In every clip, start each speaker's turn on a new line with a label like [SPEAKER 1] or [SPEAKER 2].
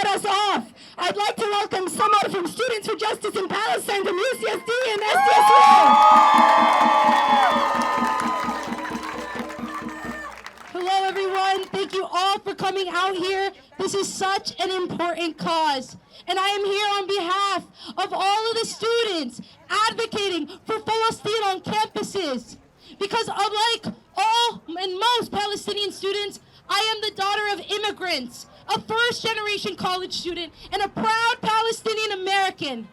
[SPEAKER 1] start us off, I'd like to welcome someone from Students for Justice in Palestine from UCSD and SDSU. Hello, everyone. Thank you all for coming out here. This is such an important cause. And I am here on behalf of all of the students advocating for Palestine on campuses. Because unlike all and most Palestinian students, I am the daughter of immigrants, a first-generation college student, and a proud Palestinian American.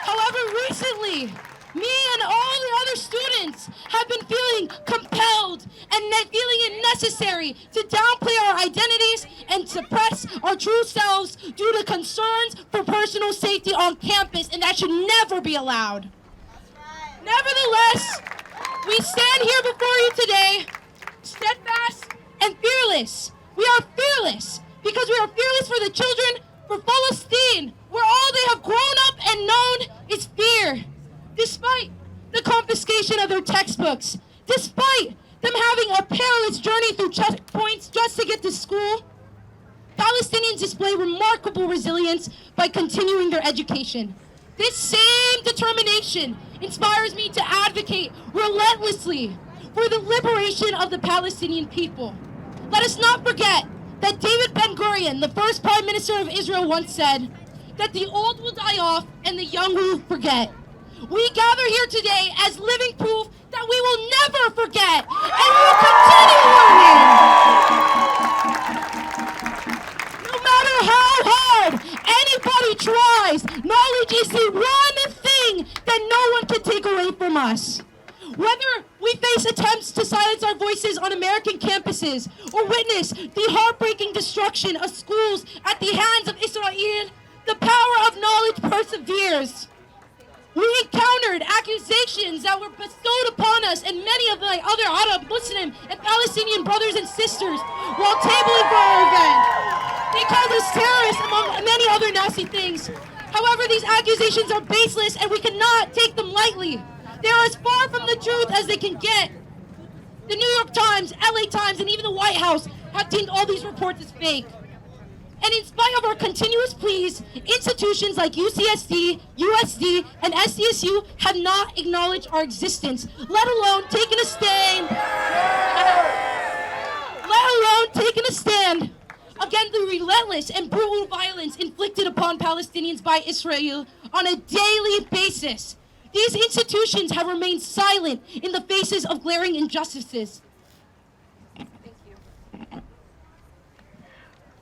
[SPEAKER 1] However, recently, me and all the other students have been feeling compelled and feeling it necessary to downplay our identities and suppress our true selves due to concerns for personal safety on campus, and that should never be allowed. Nevertheless, we stand here before you today, steadfast and fearless. We are fearless because we are fearless for the children, for Palestine, where all they have grown up and known is fear. Despite the confiscation of their textbooks, despite them having a perilous journey through checkpoints just to get to school, Palestinians display remarkable resilience by continuing their education. This same determination inspires me to advocate relentlessly for the liberation of the Palestinian people. Let us not forget that David Ben-Gurion, the first Prime Minister of Israel, once said that the old will die off and the young will forget. We gather here today as living proof that we will never forget and we will continue learning. No matter how hard anybody tries, knowledge is the one thing that no one can take away from us. Whether we face attempts to silence our voices on American campuses or witness the heartbreaking destruction of schools at the hands of Israel, the power of knowledge perseveres. We encountered accusations that were bestowed upon us and many of my other Arab, Muslim, and Palestinian brothers and sisters while tabling for our event. They called us terrorists, among many other nasty things. However, these accusations are baseless and we cannot take them lightly. They are as far from the truth as they can get. The New York Times, LA Times, and even the White House have deemed all these reports as fake. And in spite of our continuous pleas, institutions like UCSD, USD, and SDSU have not acknowledged our existence, let alone taken a stand against the relentless and brutal violence inflicted upon Palestinians by Israel on a daily basis. These institutions have remained silent in the faces of glaring injustices.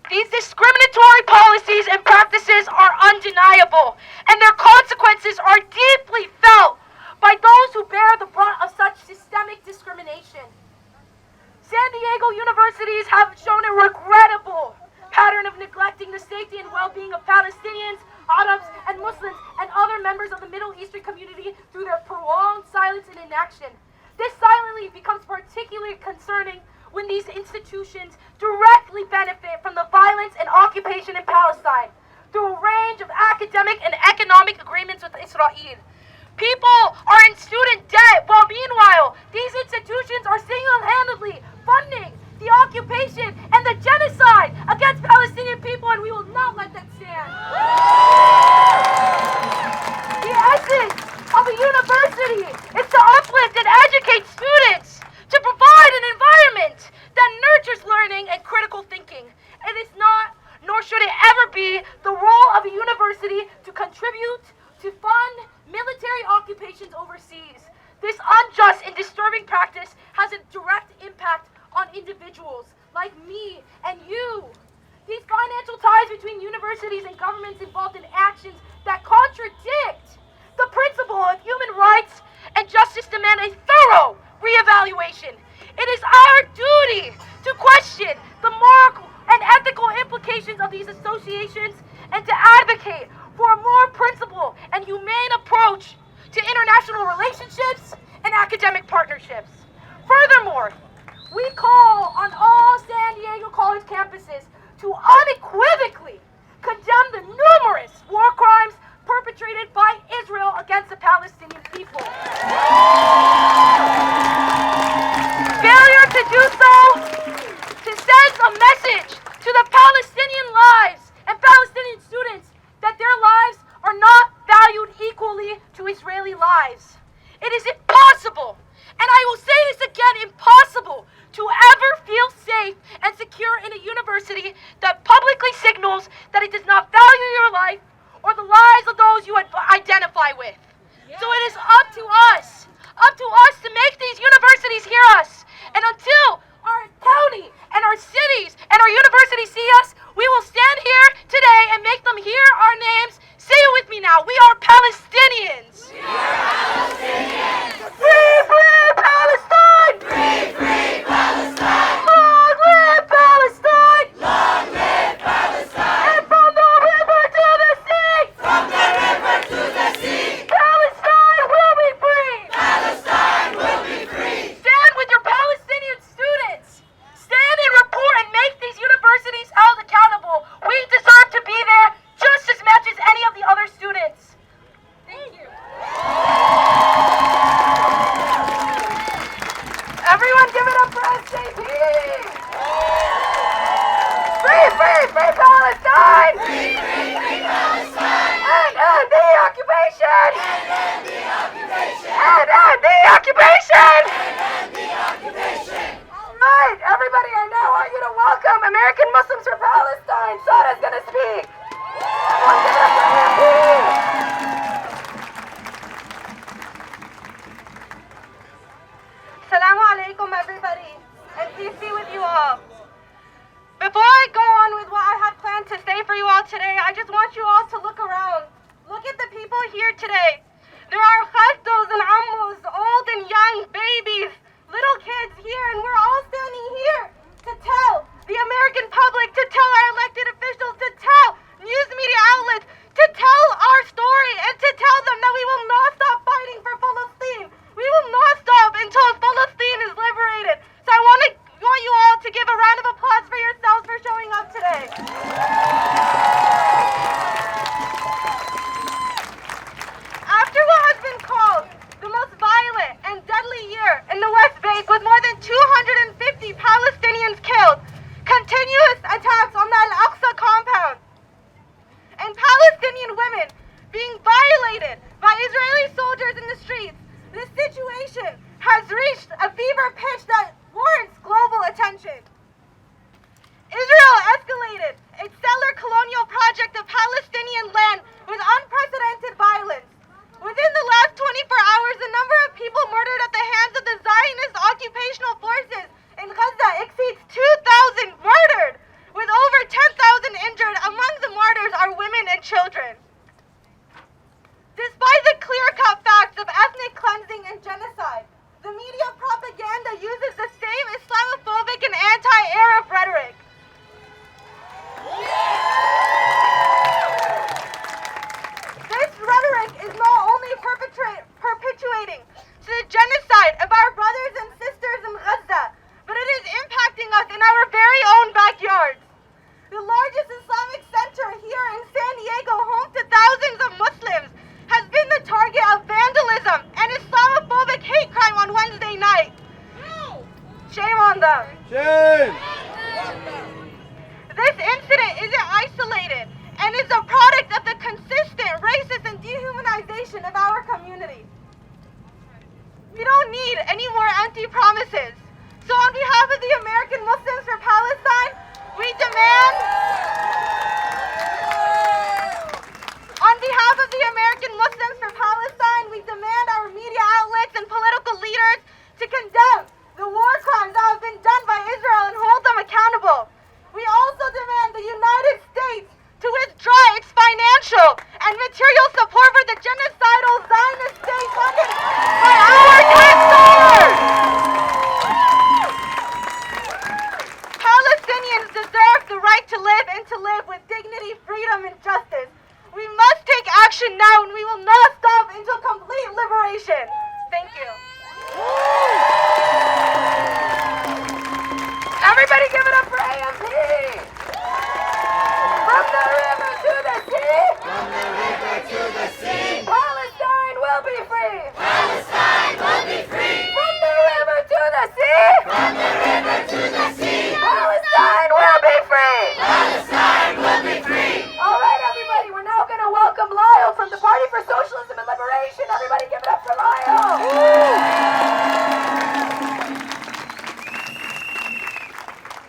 [SPEAKER 2] These discriminatory policies and practices are undeniable, and their consequences are deeply felt by those who bear the brunt of such systemic discrimination. San Diego universities have shown a regrettable pattern of neglecting the safety and well-being of Palestinians, Arabs, and Muslims, and other members of the Middle Eastern community through their prolonged silence and inaction. This silently becomes particularly concerning when these institutions directly benefit from the violence and occupation in Palestine through a range of academic and economic agreements with Israel. People are in student debt, while meanwhile, these institutions are single-handedly funding the occupation and the genocide against Palestinian people, and we will not let that stand. The essence of a university is to uplift and educate students, to provide an environment that nurtures learning and critical thinking. It is not, nor should it ever be, the role of a university to contribute to fund military occupations overseas. This unjust and disturbing practice has a direct impact on individuals like me and you. These financial ties between universities and governments involved in actions that contradict the principle of human rights and justice demand a thorough reevaluation. It is our duty to question the moral and ethical implications of these associations and to advocate for a more principled and humane approach to international relationships and academic partnerships. Furthermore, we call on all San Diego College campuses to unequivocally condemn the numerous war crimes perpetrated by Israel against the Palestinian people. Failure to do so sends a message Israeli lives. It is impossible, and I will say this again, impossible to ever feel safe and secure in a university that publicly signals that it does not value your life or the lives of those you identify with. So it is up to us to make these universities hear us. And until our county and our cities and our universities see us, we will stand here today and make them hear our names. Say it with me now. We are Palestinians.
[SPEAKER 3] We are Palestinians.
[SPEAKER 2] Free, free Palestine!
[SPEAKER 3] Free, free Palestine!
[SPEAKER 2] Long live Palestine!
[SPEAKER 3] Long live Palestine!
[SPEAKER 2] And from the river to the sea!
[SPEAKER 3] From the river to the sea!
[SPEAKER 2] Palestine will be free!
[SPEAKER 3] Palestine will be free!
[SPEAKER 2] Stand with your Palestinian students! Stand and report and make these universities held accountable. We deserve to be there just as much as any of the other students. Thank you. Everyone give it up for SJP! Free, free, free Palestine!
[SPEAKER 3] Free, free, free Palestine!
[SPEAKER 2] And the occupation!
[SPEAKER 3] And the occupation!
[SPEAKER 2] And the occupation!
[SPEAKER 3] And the occupation!
[SPEAKER 2] Alright, everybody, I now want you to welcome American Muslims for Palestine. Sada's gonna speak. Everyone give it up for AMP! Assalamu alaikum, everybody, and peace be with you all. Before I go on with what I had planned to say for you all today, I just want you all to look around. Look at the people here today. There are khaltos and ammos, old and young, babies, little kids here, and we're all standing here to tell the American public, to tell our elected officials, to tell news media outlets, to tell our story, and to tell them that we will not stop fighting for Palestine. We will not stop until Palestine is liberated. So I want you all to give a round of applause for yourselves for showing up today. After what has been called the most violent and deadly year in the West Bank, with more than 250 Palestinians killed, continuous attacks on the Al-Aqsa compound, and Palestinian women being violated by Israeli soldiers in the streets, this situation has reached a fever pitch that warrants global attention. Israel escalated its settler colonial project of Palestinian land with unprecedented violence. Within the last 24 hours, the number of people murdered at the hands of the Zionist occupational forces in Gaza exceeds 2,000 murdered, with over 10,000 injured. Among the martyrs are women and children. Despite the clear-cut facts of ethnic cleansing and genocide, the media propaganda uses the same Islamophobic and anti-Arab rhetoric. This rhetoric is not only perpetuating the genocide of our brothers and sisters in Gaza, but it is impacting us in our very own backyards. The largest Islamic center here in San Diego, home to thousands of Muslims, has been the target of vandalism and Islamophobic hate crime on Wednesday night. Shame on them.
[SPEAKER 4] Shame!
[SPEAKER 2] This incident isn't isolated and is a product of the consistent racist and dehumanization of our community. We don't need any more empty promises. So on behalf of the American Muslims for Palestine, we demand... On behalf of the American Muslims for Palestine, we demand our media outlets and political leaders to condemn the war crimes that have been done by Israel and hold them accountable. We also demand the United States to withdraw its financial and material support for the genocidal Zionist state funded by our tax dollars. Palestinians deserve the right to live and to live with dignity, freedom, and justice. We must take action now, and we will not stop until complete give it up for Lyle!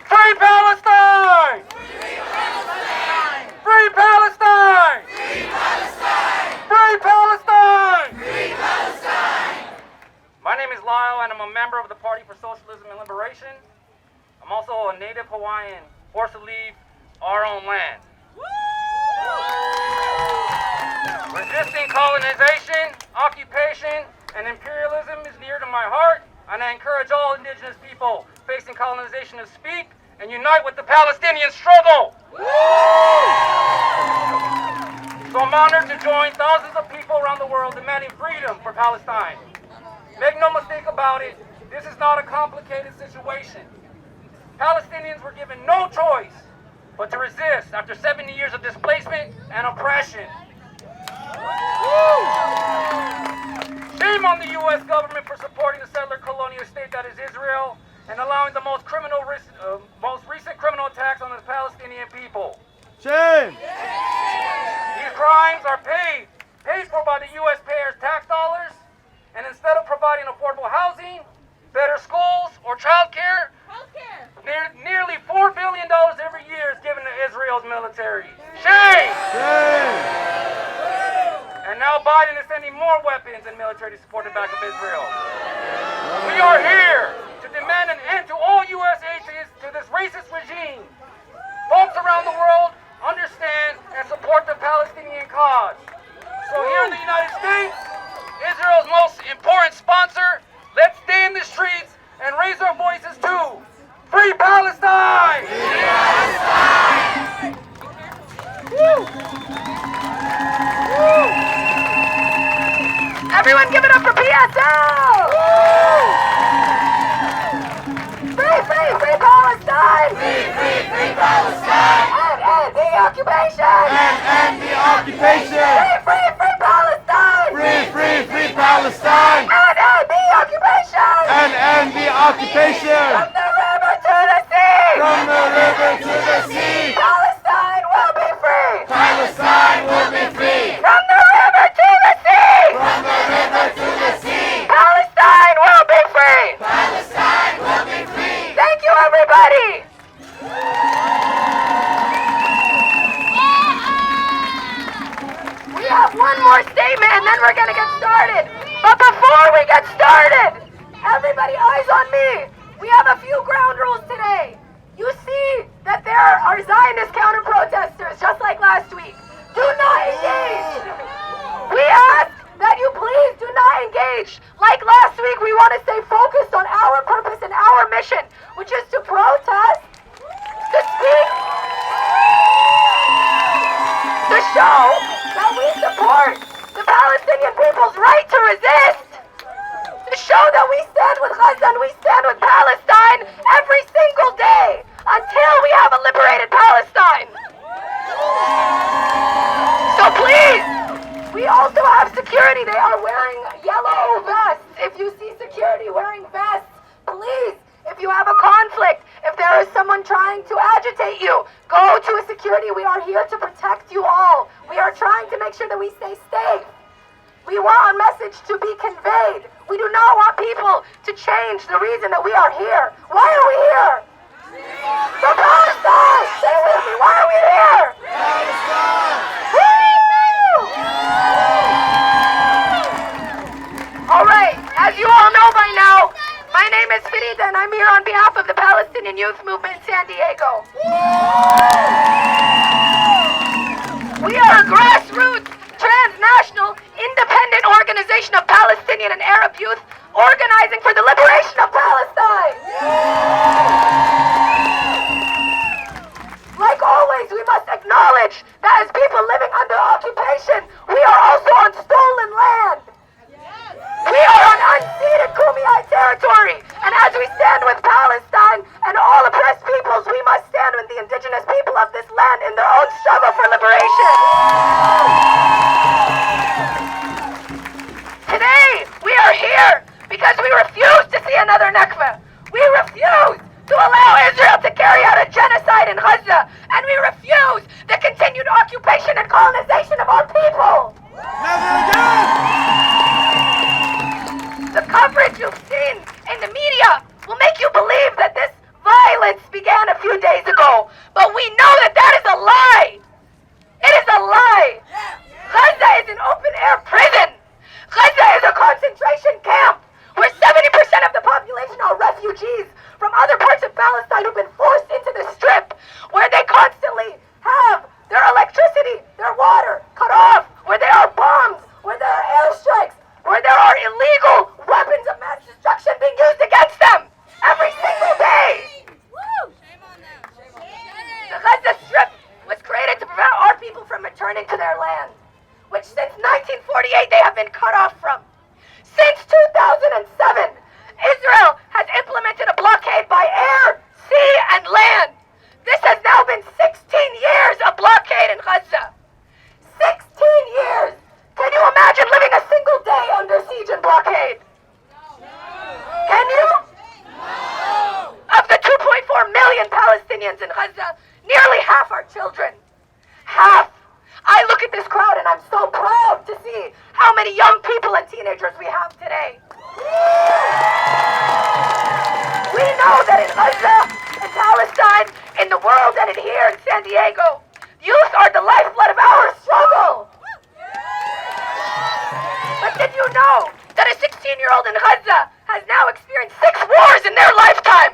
[SPEAKER 4] Free Palestine! Free Palestine! Free Palestine!
[SPEAKER 3] Free Palestine!
[SPEAKER 4] Free Palestine!
[SPEAKER 3] Free Palestine!
[SPEAKER 4] My name is Lyle, and I'm a member of the Party for Socialism and Liberation. I'm also a native Hawaiian forced to leave our own land. Resisting colonization, occupation, and imperialism is near to my heart, and I encourage all indigenous people facing colonization to speak and unite with the Palestinian struggle. So I'm honored to join thousands of people around the world demanding freedom for Palestine. Make no mistake about it, this is not a complicated situation. Palestinians were given no choice but to resist after 70 years of displacement and oppression. Shame on the U.S. government for supporting the settler colonial state that is Israel and allowing the most recent criminal attacks on the Palestinian people.
[SPEAKER 5] Shame!
[SPEAKER 4] These crimes are paid for by the U.S. payers' tax dollars, and instead of providing affordable housing, better schools, or child care, nearly $4 billion every year is given to Israel's military. Shame!
[SPEAKER 5] Shame!
[SPEAKER 4] And now Biden is sending more weapons and military to support the back of Israel. We are here to demand an end to all U.S. aid to this racist regime. Folks around the world understand and support the Palestinian cause. So here in the United States, Israel's most important sponsor, let's stay in the streets and raise our voices too. Free Palestine!
[SPEAKER 3] Free Palestine!
[SPEAKER 2] Everyone give it up for PSL! Free Palestine!
[SPEAKER 3] Free Palestine!
[SPEAKER 2] End the occupation!
[SPEAKER 5] End the occupation!
[SPEAKER 2] Free Palestine!
[SPEAKER 5] Free Palestine!
[SPEAKER 2] End the occupation!
[SPEAKER 5] End the occupation!
[SPEAKER 2] From the river to the sea!
[SPEAKER 5] From the river to the sea!
[SPEAKER 2] Palestine will be free!
[SPEAKER 5] Palestine will be free!
[SPEAKER 2] From the river to the sea!
[SPEAKER 3] From the river to the sea!
[SPEAKER 2] Palestine will be free!
[SPEAKER 3] Palestine will be free!
[SPEAKER 2] Thank you, everybody! We have one more statement and then we're gonna get started. But before we get started, everybody eyes on me. We have a few ground rules today. You see that there are Zionist counter-protesters just like last week. Do not engage. We ask that you please do not engage. Like last week, we want to stay focused on our purpose and our mission, which is to protest, to speak, to show that we support the Palestinian people's right to resist, to show that we stand with Gaza and we stand with Palestine every single day until we have a liberated Palestine. So please, we also have security. They are wearing yellow vests. If you see security wearing vests, please, if you have a conflict, if there is someone trying to agitate you, go to a security. We are here to protect you all. We are trying to make sure that we stay safe. We want our message to be conveyed. We do not want people to change the reason that we are here. Why are we here? For Palestine! Say with me, why are we here?
[SPEAKER 3] Palestine!
[SPEAKER 2] All right, as you all know by now, my name is Farida and I'm here on behalf of the Palestinian Youth Movement in San Diego. We are a grassroots, transnational, independent organization of Palestinian and Arab youth organizing for the liberation of Palestine. Like always, we must acknowledge that as people living under occupation, we are also on stolen land. We are on unceded Kumeyaay territory, and as we stand with Palestine and all oppressed peoples, we must stand with the indigenous people of this land in their own struggle for liberation. Today, we are here because we refuse to see another Nakba. We refuse to allow Israel to carry out a genocide in Gaza, and we refuse the continued occupation and colonization of our people.
[SPEAKER 5] Never again!
[SPEAKER 2] what you've seen in the media will make you believe that this violence began a few days ago. But we know that that is a lie. It is a lie. Gaza is an open-air prison. Gaza is a concentration camp where 70% of the population are refugees from other parts of Palestine who've been forced into the strip, where they constantly have their electricity, their water cut off, where there are bombs, where there are airstrikes, where there are illegal weapons of mass destruction being used against them every single day. The Gaza Strip was created to prevent our people from returning to their land, which since 1948 they have been cut off from. Since 2007, Israel has implemented a blockade by air, sea, and land. This has now been 16 years of blockade in Gaza. 16 years! Can you imagine living a single day under siege and blockade? Can you? Of the 2.4 million Palestinians in Gaza, nearly half are children. Half! I look at this crowd and I'm so proud to see how many young people and teenagers we have today. We know that in Gaza, in Palestine, in the world, and in here in San Diego, youth are the lifeblood of our struggle. But did you know that a 16-year-old in Gaza has now experienced 6 wars in their lifetime?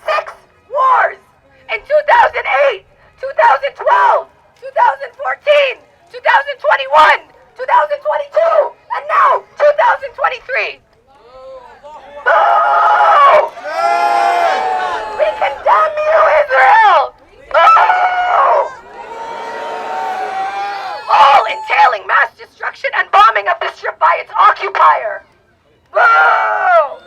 [SPEAKER 2] 6 wars! In 2008, 2012, 2014, 2021, 2022, and now 2023. Boo! We condemn you, Israel! Boo! All entailing mass destruction and bombing of the strip by its occupier. Boo!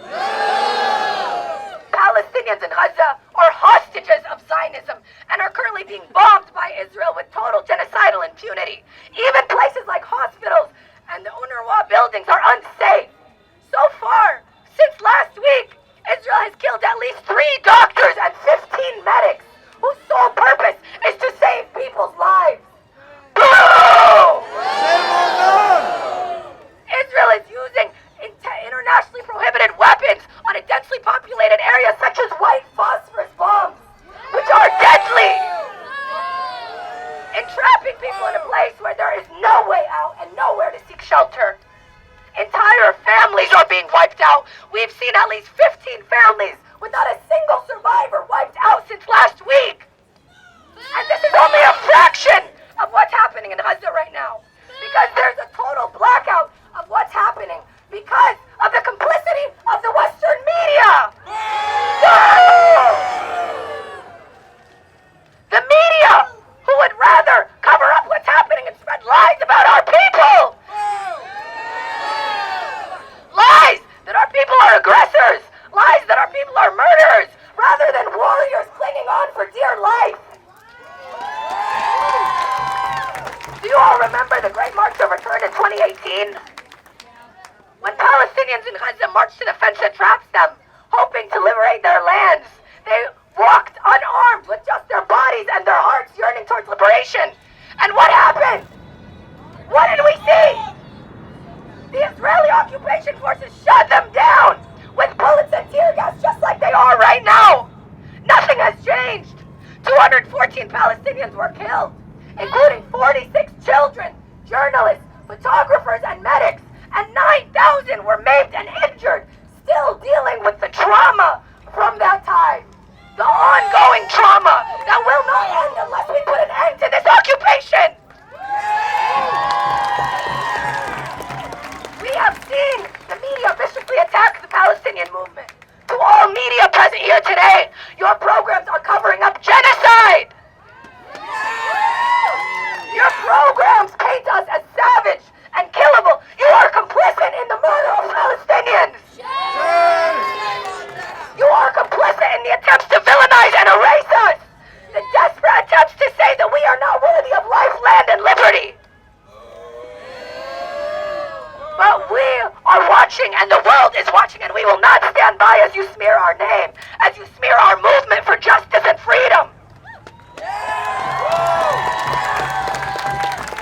[SPEAKER 2] Palestinians in Gaza are hostages of Zionism and are currently being bombed by Israel with total genocidal impunity. Even places like hospitals and the UNRWA buildings are unsafe. So far, since last week, Israel has killed at least 3 doctors and 15 medics whose sole purpose is to save people's lives. Boo! Israel is using internationally prohibited weapons on a densely populated area such as white phosphorus bombs, which are deadly, entrapping people in a place where there is no way out and nowhere to seek shelter. Entire families are being wiped out. We've seen at least 15 families without a single survivor wiped out since last week. And this is only a fraction of what's happening in Gaza right now, because there's a total blackout of what's happening because of the complicity of the Western media. The media, who would rather cover up what's happening and spread lies about our people. Lies that our people are aggressors. Lies that our people are murderers, rather than warriors clinging on for dear life. Do you all remember the Great March of Return in 2018? When Palestinians in Gaza marched to the fence that traps them, hoping to liberate their lands, they walked unarmed with just their bodies and their hearts yearning towards liberation. And what happened? What did we see? The Israeli occupation forces shut them down with bullets and tear gas just like they are right now. Nothing has changed. 214 Palestinians were killed, including 46 children, journalists, photographers, and medics, and 9,000 were maimed and injured, still dealing with the trauma from that time. The ongoing trauma that will not end unless we put an end to this occupation. We have seen the media viciously attack the Palestinian movement. To all media present here today, your programs are covering up genocide. Your programs paint us as savage and killable. You are complicit in the murder of Palestinians. You are complicit in the attempts to villainize and erase us. The desperate attempts to say that we are not worthy of life, land, and liberty. But we are watching, and the world is watching, and we will not stand by as you smear our name, as you smear our movement for justice and freedom.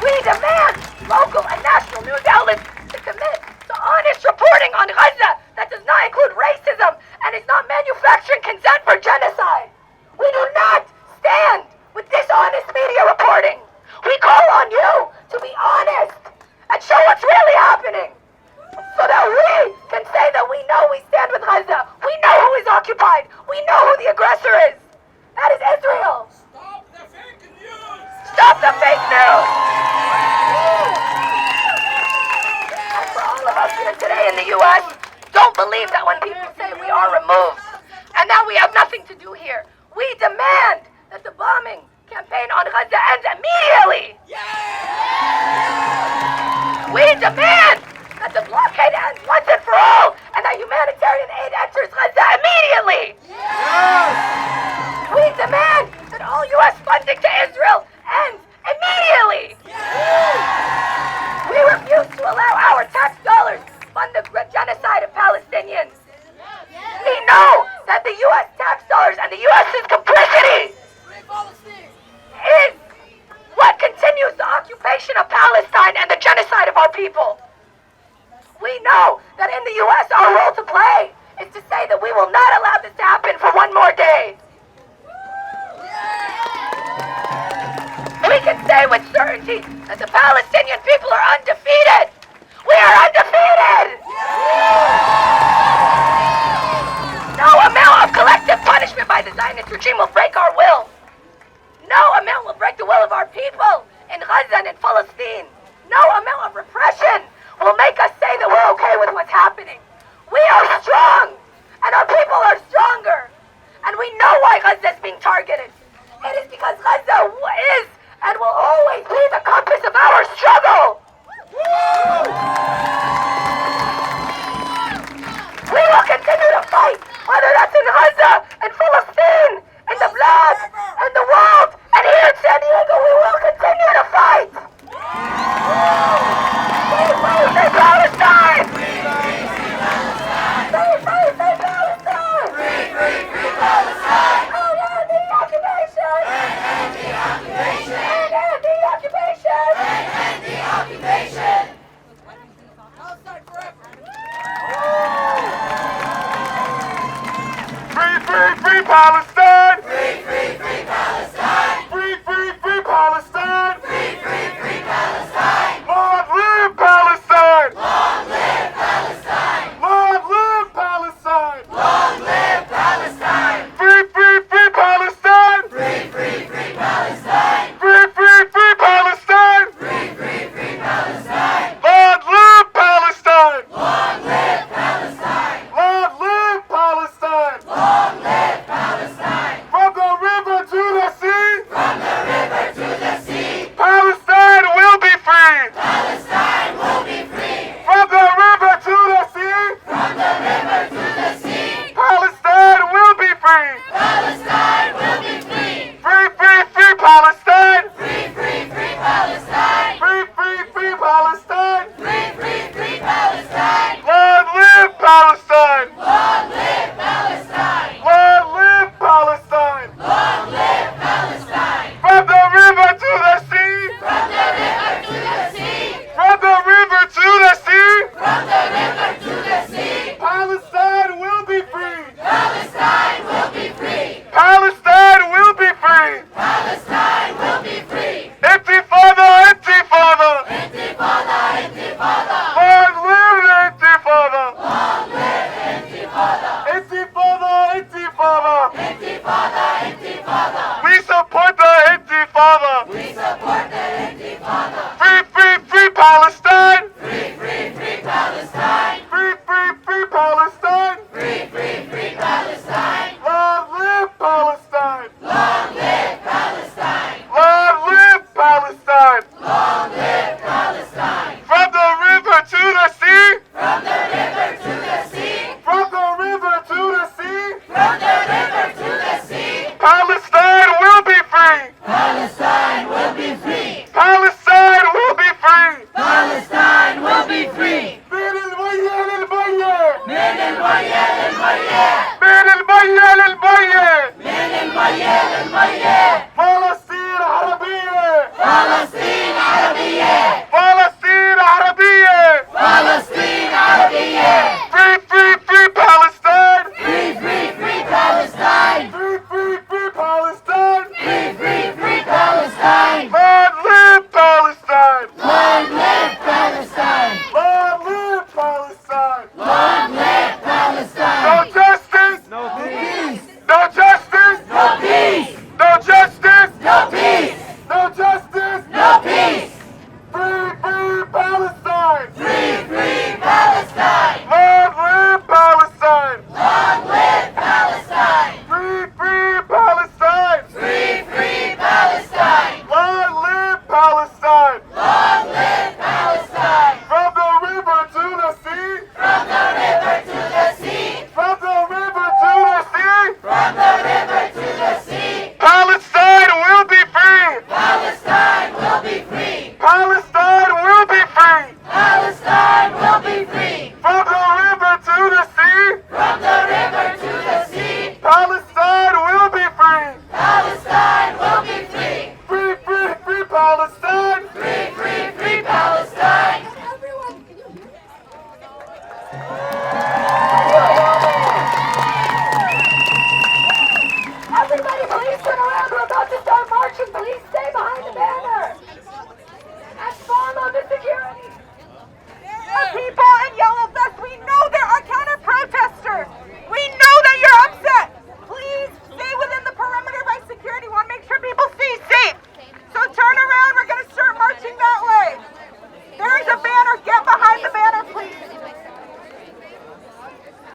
[SPEAKER 2] We demand local and national news outlets to commit to honest reporting on Gaza that does not include racism and is not manufacturing consent for genocide. We do not stand with dishonest media reporting. We call on you to be honest and show what's really happening so that we can say that we know we stand with Gaza. We know who is occupied. We know who the aggressor is. That is Israel.
[SPEAKER 4] Stop the fake news!
[SPEAKER 2] Stop the fake news! And for all of us here today in the U.S., don't believe that when people say we are removed and that we have nothing to do here. We demand that the bombing campaign on Gaza ends immediately. We demand that the blockade ends once and for all and that humanitarian aid enters Gaza immediately. We demand that all U.S. funding to Israel ends immediately. We refuse to allow our tax dollars fund the genocide of Palestinians. We know that the U.S. tax dollars and the U.S.'s complicity is what continues the occupation of Palestine and the genocide of our people. We know that in the U.S. our role to play is to say that we will not allow this to happen for one more day. We can say with certainty that the Palestinian people are undefeated. We are undefeated! No amount of collective punishment by the Zionist regime will break our will. No amount will break the will of our people in Gaza and in Palestine. No amount of repression will make us say that we're okay with what's happening. We are strong, and our people are stronger. And we know why Gaza is being targeted. It is because Gaza is and will always be the compass of our struggle. We will continue to fight, whether that's in Gaza, in Palestine, in the blood, in the world, and here in San Diego, we will continue to fight. Free Palestine! Free Palestine!
[SPEAKER 3] Free Palestine!
[SPEAKER 2] End the occupation!
[SPEAKER 3] End the occupation!
[SPEAKER 2] End the occupation!
[SPEAKER 3] End the occupation!
[SPEAKER 5] Free Palestine!
[SPEAKER 3] Free Palestine!
[SPEAKER 5] Free Palestine!
[SPEAKER 3] Free Palestine!
[SPEAKER 5] Long live Palestine!
[SPEAKER 3] Long live Palestine!
[SPEAKER 5] Long live Palestine!
[SPEAKER 3] Long live Palestine!
[SPEAKER 5] Free Palestine!
[SPEAKER 3] Free Palestine!
[SPEAKER 5] Free Palestine!
[SPEAKER 3] Free Palestine!
[SPEAKER 5] Long live Palestine!
[SPEAKER 3] Long live Palestine!
[SPEAKER 5] Long live Palestine!
[SPEAKER 3] Long live Palestine!
[SPEAKER 5] From the river to the sea!
[SPEAKER 3] From the river to the sea!
[SPEAKER 5] Palestine will be free!
[SPEAKER 3] Palestine will be free!
[SPEAKER 5] From the river to the sea!
[SPEAKER 3] From the river to the sea!
[SPEAKER 5] Palestine will be free!
[SPEAKER 3] Palestine will be free!
[SPEAKER 5] Free Palestine!
[SPEAKER 3] Free Palestine!
[SPEAKER 5] Free Palestine!
[SPEAKER 3] Free Palestine!
[SPEAKER 5] Long live Palestine!
[SPEAKER 3] Long live Palestine!
[SPEAKER 5] Long live Palestine!
[SPEAKER 3] Long live Palestine!
[SPEAKER 5] From the river to the sea!
[SPEAKER 3] From the river to the sea!
[SPEAKER 5] From the river to the sea!
[SPEAKER 3] From the river to the sea!
[SPEAKER 5] Palestine will be free!
[SPEAKER 3] Palestine will be free!
[SPEAKER 5] Palestine will be free!
[SPEAKER 3] Palestine will be free!
[SPEAKER 5] Intifada! Intifada!
[SPEAKER 3] Intifada! Intifada!
[SPEAKER 5] Long live the Intifada!
[SPEAKER 3] Long live Intifada!
[SPEAKER 5] Intifada! Intifada!
[SPEAKER 3] Intifada! Intifada!
[SPEAKER 5] We support the Intifada!
[SPEAKER 3] We support the Intifada!
[SPEAKER 5] Free Palestine!
[SPEAKER 3] Free Palestine!
[SPEAKER 5] Free Palestine!
[SPEAKER 3] Free Palestine!
[SPEAKER 5] Long live Palestine!
[SPEAKER 3] Long live Palestine!
[SPEAKER 5] Long live Palestine!
[SPEAKER 3] Long live Palestine!
[SPEAKER 5] From the river to the sea!
[SPEAKER 3] From the river to the sea!
[SPEAKER 5] From the river to the sea!
[SPEAKER 3] From the river to the sea!
[SPEAKER 5] Palestine will be free!
[SPEAKER 3] Palestine will be free!
[SPEAKER 5] Palestine will be free!
[SPEAKER 3] Palestine will be free!
[SPEAKER 5] من البيت للبيت!
[SPEAKER 3] من البيت للبيت!
[SPEAKER 5] من البيت للبيت!
[SPEAKER 3] من البيت